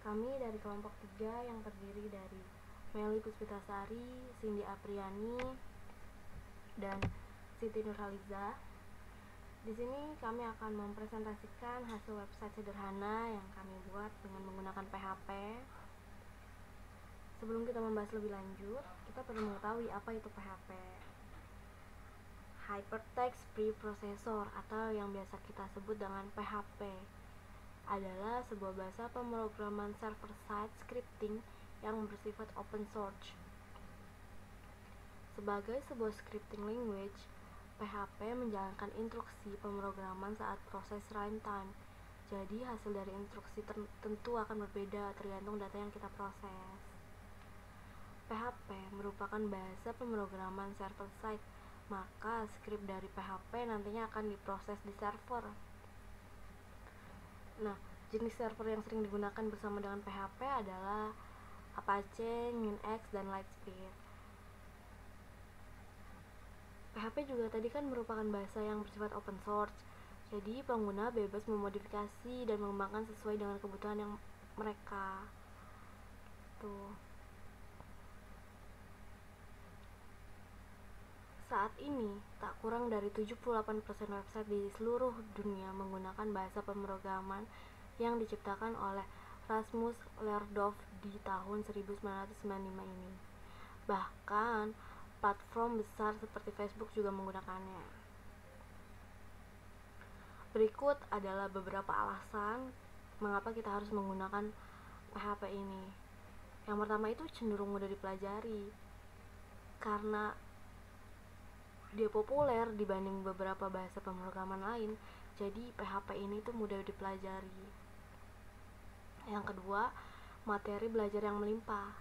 Kami dari kelompok 3 yang terdiri dari Meli Puspitasari, Cindy Apriani, dan Siti Nurhaliza. Di sini kami akan mempresentasikan hasil website sederhana yang kami buat dengan menggunakan PHP. Sebelum kita membahas lebih lanjut, kita perlu mengetahui apa itu PHP. Hypertext Preprocessor atau yang biasa kita sebut dengan PHP adalah sebuah bahasa pemrograman server-side scripting yang bersifat open source. Sebagai sebuah scripting language, PHP menjalankan instruksi pemrograman saat proses runtime. Jadi hasil dari instruksi tentu akan berbeda tergantung data yang kita proses. PHP merupakan bahasa pemrograman server-side, maka script dari PHP nantinya akan diproses di server. Nah, jenis server yang sering digunakan bersama dengan PHP adalah Apache, Nginx, dan Lightspeed. PHP juga tadi kan merupakan bahasa yang bersifat open source, jadi pengguna bebas memodifikasi dan mengembangkan sesuai dengan kebutuhan yang mereka. Saat ini, tak kurang dari 78% website di seluruh dunia menggunakan bahasa pemrograman yang diciptakan oleh Rasmus Lerdorf di tahun 1995 ini. Bahkan, platform besar seperti Facebook juga menggunakannya. Berikut adalah beberapa alasan mengapa kita harus menggunakan PHP ini. Yang pertama itu cenderung mudah dipelajari, karena dia populer dibanding beberapa bahasa pemrograman lain, jadi PHP ini tuh mudah dipelajari. Yang kedua, materi belajar yang melimpah.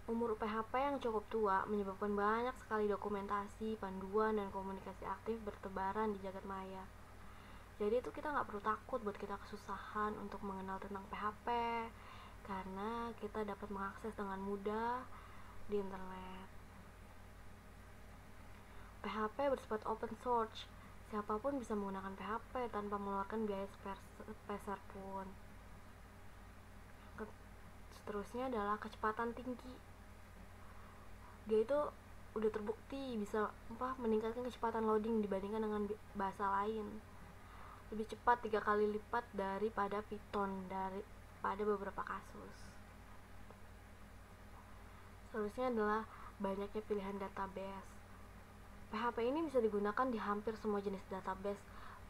Umur PHP yang cukup tua menyebabkan banyak sekali dokumentasi, panduan, dan komunikasi aktif bertebaran di jagat maya. Jadi itu kita gak perlu takut buat kita kesusahan untuk mengenal tentang PHP, karena kita dapat mengakses dengan mudah di internet. PHP bersifat open source, siapapun bisa menggunakan PHP tanpa mengeluarkan biaya sepeser pun. Seterusnya adalah kecepatan tinggi. Dia itu udah terbukti bisa meningkatkan kecepatan loading dibandingkan dengan bahasa lain. Lebih cepat 3 kali lipat daripada Python pada beberapa kasus. Seterusnya adalah banyaknya pilihan database. PHP ini bisa digunakan di hampir semua jenis database,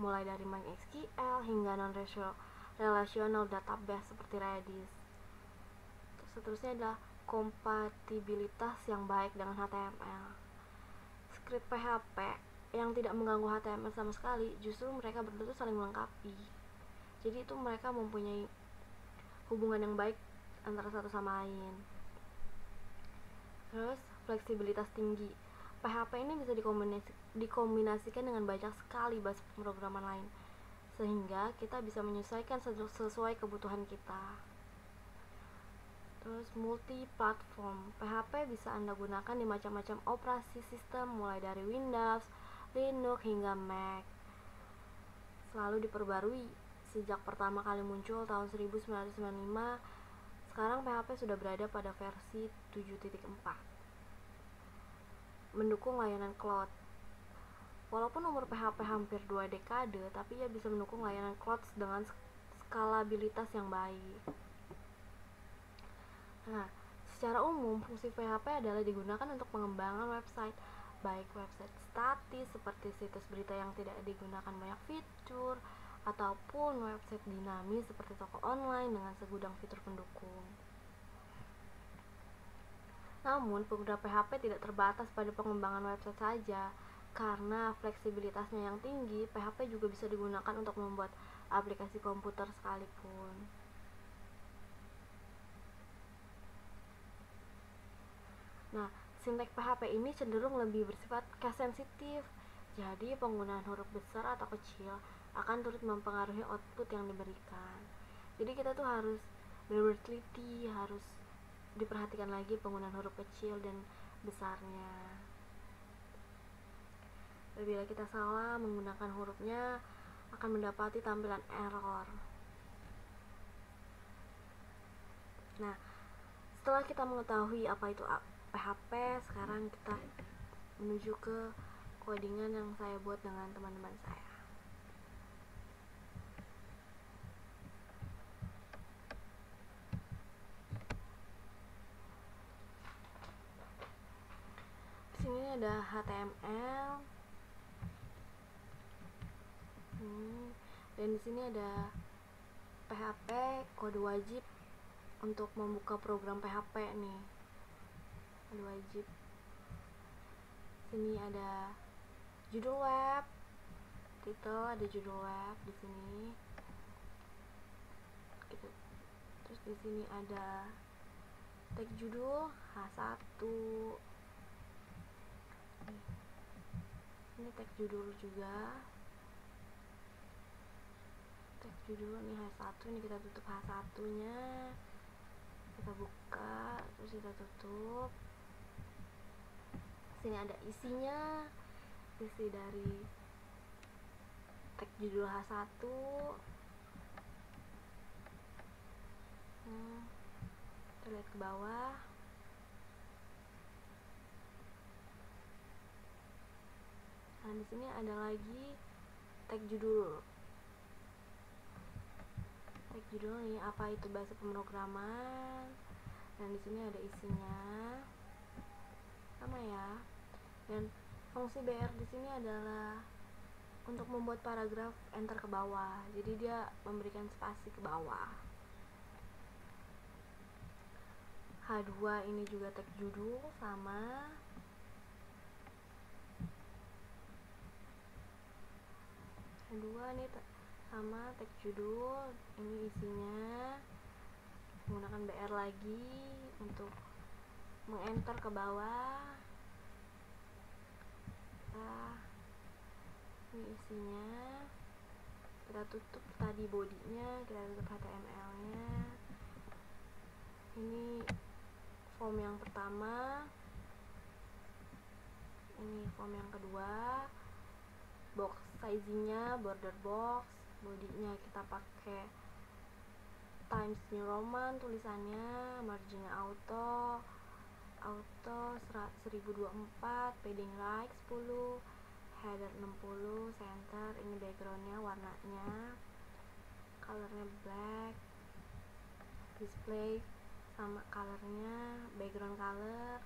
mulai dari MySQL hingga non-relational database seperti Redis. Seterusnya adalah kompatibilitas yang baik dengan HTML. Script PHP yang tidak mengganggu HTML sama sekali, justru mereka berdua itu saling melengkapi. Jadi itu mereka mempunyai hubungan yang baik antara satu sama lain. Terus fleksibilitas tinggi. PHP ini bisa dikombinasikan dengan banyak sekali bahasa pemrograman lain, sehingga kita bisa menyesuaikan sesuai kebutuhan kita. Terus multi-platform. PHP bisa Anda gunakan di macam-macam operasi sistem, mulai dari Windows, Linux, hingga Mac. Selalu diperbarui. Sejak pertama kali muncul tahun 1995, sekarang PHP sudah berada pada versi 7.4. Mendukung layanan cloud. Walaupun umur PHP hampir 2 dekade, tapi ia bisa mendukung layanan cloud dengan skalabilitas yang baik. Nah, secara umum fungsi PHP adalah digunakan untuk pengembangan website, baik website statis seperti situs berita yang tidak digunakan banyak fitur, ataupun website dinamis seperti toko online dengan segudang fitur pendukung. Namun, pengguna PHP tidak terbatas pada pengembangan website saja. Karena fleksibilitasnya yang tinggi, PHP juga bisa digunakan untuk membuat aplikasi komputer sekalipun. Nah, sinteks PHP ini cenderung lebih bersifat case sensitif. Jadi, penggunaan huruf besar atau kecil akan turut mempengaruhi output yang diberikan. Jadi, kita tuh harus benar-benar teliti, harus diperhatikan lagi penggunaan huruf kecil dan besarnya. Bila kita salah menggunakan hurufnya, akan mendapati tampilan error. Nah, setelah kita mengetahui apa itu PHP, sekarang kita menuju ke codingan yang saya buat dengan teman-teman saya. Di sini ada HTML, dan di sini ada PHP, kode wajib untuk membuka program PHP nih. Kode wajib. Sini ada judul web, title, ada judul web di sini. Gitu. Terus di sini ada tag judul H1. Ini tag judul juga. Tag judul nih H1, ini kita tutup H1-nya. Kita buka, terus kita tutup. Sini ada isinya. Isi dari tag judul H1. Kita lihat ke bawah. Nah, di sini ada lagi tag judul. Tag judul nih, apa itu bahasa pemrograman. Dan di sini ada isinya. Sama ya. Dan fungsi BR di sini adalah untuk membuat paragraf enter ke bawah. Jadi dia memberikan spasi ke bawah. H2 ini juga tag judul sama. H2 nih sama tag judul, ini isinya. Menggunakan BR lagi untuk mengenter ke bawah. Nah, ini isinya. Kita tutup tadi bodinya, kita tutup HTML-nya. Ini form yang pertama, ini form yang kedua. Box size-nya border box, bodinya kita pakai Times New Roman, tulisannya marginnya auto 1024, padding right 10, header 60, center. Ini backgroundnya, warnanya, colornya black, display sama colornya, background color,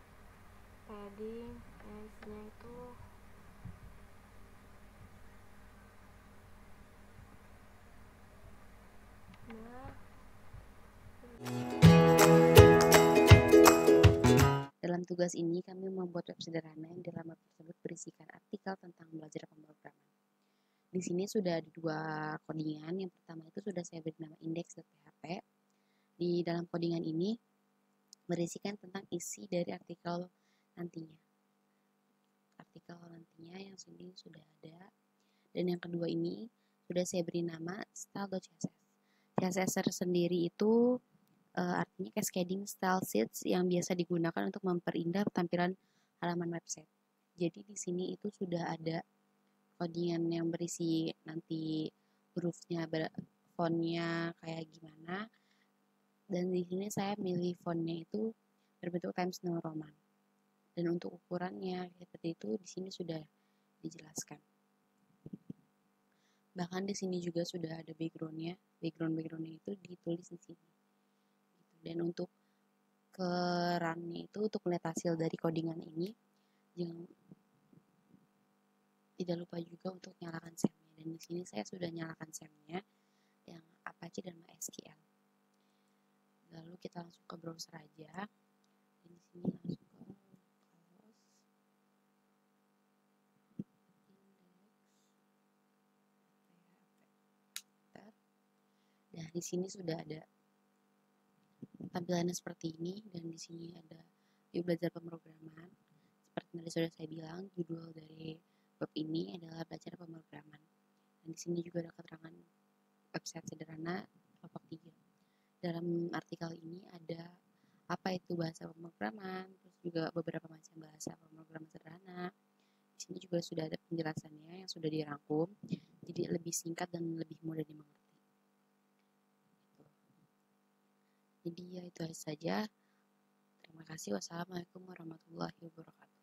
padding, isinya itu Dalam tugas ini, kami membuat web sederhana yang di dalam web tersebut berisikan artikel tentang belajar pemrograman. Di sini sudah ada 2 codingan. Yang pertama itu sudah saya beri nama index.php. Di dalam codingan ini berisikan tentang isi dari artikel nantinya. Artikel nantinya yang sini sudah ada. Dan yang kedua ini sudah saya beri nama style.css. CSS sendiri itu artinya cascading style sheets yang biasa digunakan untuk memperindah tampilan halaman website. Jadi di sini itu sudah ada codingan yang berisi nanti hurufnya, fontnya kayak gimana. Dan di sini saya milih fontnya itu berbentuk Times New Roman. Dan untuk ukurannya seperti itu di sini sudah dijelaskan. Bahkan di sini juga sudah ada backgroundnya. Backgroundnya itu ditulis di sini. Dan untuk kerannya itu untuk melihat hasil dari codingan ini, jangan tidak lupa juga untuk nyalakan SAM-nya. Dan di sini saya sudah nyalakan SAM-nya yang Apache dan MySQL. Lalu kita langsung ke browser aja. Dan di sini langsung ke index. Nah, di sini sudah ada tampilannya seperti ini, dan di sini ada yuk belajar pemrograman. Seperti tadi sudah saya bilang, judul dari web ini adalah belajar pemrograman. Dan di sini juga ada keterangan website sederhana kelompok 3. Dalam artikel ini ada apa itu bahasa pemrograman, terus juga beberapa macam bahasa pemrograman sederhana. Di sini juga sudah ada penjelasannya yang sudah dirangkum, jadi lebih singkat dan lebih mudah dimengerti. Jadi ya itu saja. Terima kasih. Wassalamualaikum warahmatullahi wabarakatuh.